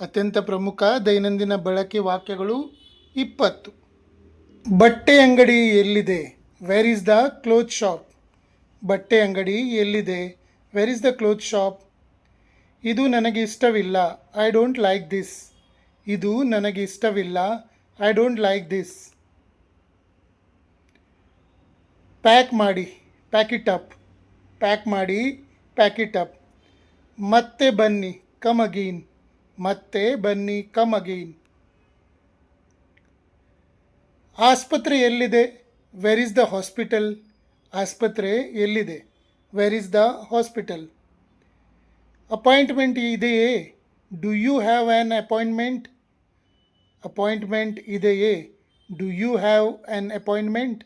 ಅತ್ಯಂತ ಪ್ರಮುಖ ದೈನಂದಿನ ಬಳಕೆ ವಾಕ್ಯಗಳು 20. ಬಟ್ಟೆ ಅಂಗಡಿ ಎಲ್ಲಿದೆ? Where is the cloth shop? ಬಟ್ಟೆ ಅಂಗಡಿ ಎಲ್ಲಿದೆ? Where is the cloth shop? ಇದು ನನಗೆ ಇಷ್ಟವಿಲ್ಲ. I don't like this. ಇದು ನನಗೆ ಇಷ್ಟವಿಲ್ಲ. I don't like this. Pack ಮಾಡಿ, ಪ್ಯಾಕ್ ಇಟ್ ಅಪ್. ಪ್ಯಾಕ್ ಮಾಡಿ, ಪ್ಯಾಕ್ ಇಟ್ ಅಪ್. ಮತ್ತೆ ಬನ್ನಿ, ಕಮ್ ಅಗೇನ್. ಮತ್ತೆ ಬನ್ನಿ, ಕಮ್ ಅಗೇನ್. ಆಸ್ಪತ್ರೆ ಎಲ್ಲಿದೆ? Where is the hospital? ಆಸ್ಪತ್ರೆ ಎಲ್ಲಿದೆ? Where is the hospital? Appointment ಇದೆಯೇ? Do you have an appointment? Appointment ಇದೆಯೇ? Do you have an appointment?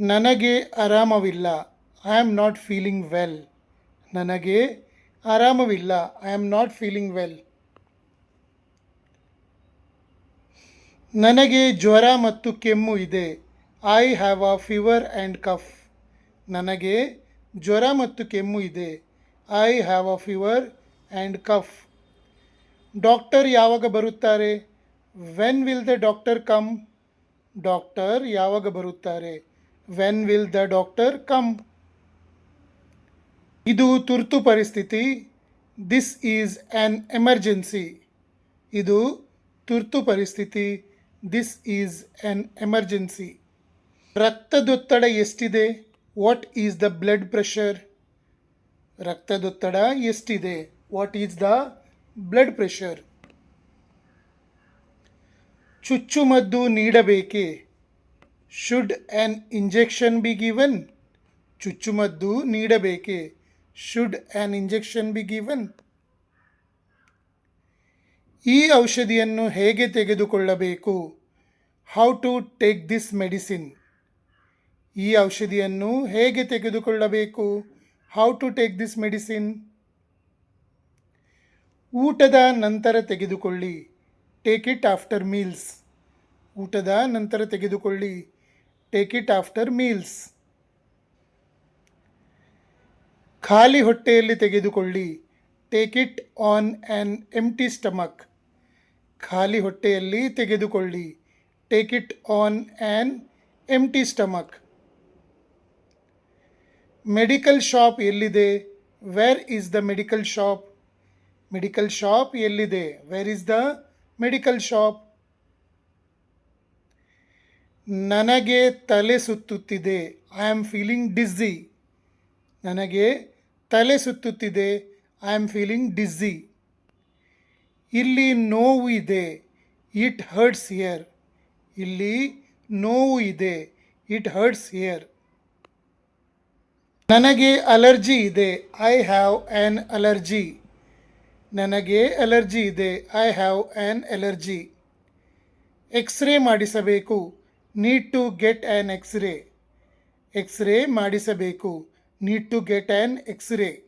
ನನಗೆ ಆರಾಮವಿಲ್ಲ. I am not feeling well. ನನಗೆ ಆರಾಮವಿಲ್ಲ. I am not feeling well. ನನಗೆ ಜ್ವರ ಮತ್ತು ಕೆಮ್ಮು ಇದೆ. I have a fever and cough. ನನಗೆ ಜ್ವರ ಮತ್ತು ಕೆಮ್ಮು ಇದೆ. I have a fever and cough. Doctor ಯಾವಾಗ ಬರುತ್ತಾರೆ? When will the doctor come? Doctor ಯಾವಾಗ ಬರುತ್ತಾರೆ? When will the doctor come? ಇದು ತುರ್ತು ಪರಿಸ್ಥಿತಿ. This is an emergency. ಇದು ತುರ್ತು ಪರಿಸ್ಥಿತಿ. This is an emergency. ರಕ್ತದೊತ್ತಡ ಎಷ್ಟಿದೆ? What is the blood pressure? ರಕ್ತದೊತ್ತಡ ಎಷ್ಟಿದೆ? What is the blood pressure? ಚುಚ್ಚುಮದ್ದು ನೀಡಬೇಕೇ? Should an injection be given? ಚುಚ್ಚುಮದ್ದು ನೀಡಬೇಕೇ? Should an injection be given? ಈ ಔಷಧಿಯನ್ನು ಹೇಗೆ ತೆಗೆದುಕೊಳ್ಳಬೇಕು? How to take this medicine? ಈ ಔಷಧಿಯನ್ನು ಹೇಗೆ ತೆಗೆದುಕೊಳ್ಳಬೇಕು? How to take this medicine? ಊಟದ ನಂತರ ತೆಗೆದುಕೊಳ್ಳಿ. Take it after meals. ಊಟದ ನಂತರ ತೆಗೆದುಕೊಳ್ಳಿ. Take it after meals. ಖಾಲಿ ಹೊಟ್ಟೆಯಲ್ಲಿ ತೆಗೆದುಕೊಳ್ಳಿ. Take it on an empty stomach. ಖಾಲಿ ಹೊಟ್ಟೆಯಲ್ಲಿ ತೆಗೆದುಕೊಳ್ಳಿ. Take it on an empty stomach. Medical shop ಎಲ್ಲಿದೆ? Where is the medical shop? Medical shop ಎಲ್ಲಿದೆ? Where is the medical shop? ನನಗೆ ತಲೆ ಸುತ್ತುತ್ತಿದೆ. I am feeling dizzy. ನನಗೆ ತಲೆ ಸುತ್ತುತ್ತಿದೆ. I am feeling dizzy. ಇಲ್ಲಿ ನೋವು ಇದೆ. It hurts here. ಇಲ್ಲಿ ನೋವು ಇದೆ. It hurts here. ನನಗೆ ಅಲರ್ಜಿ ಇದೆ. I have an allergy. ನನಗೆ ಅಲರ್ಜಿ ಇದೆ. I have an allergy. X ray ಮಾಡಿಸಬೇಕು. Need to get an x ray. X ray ಮಾಡಿಸಬೇಕು. Need to get an x ray.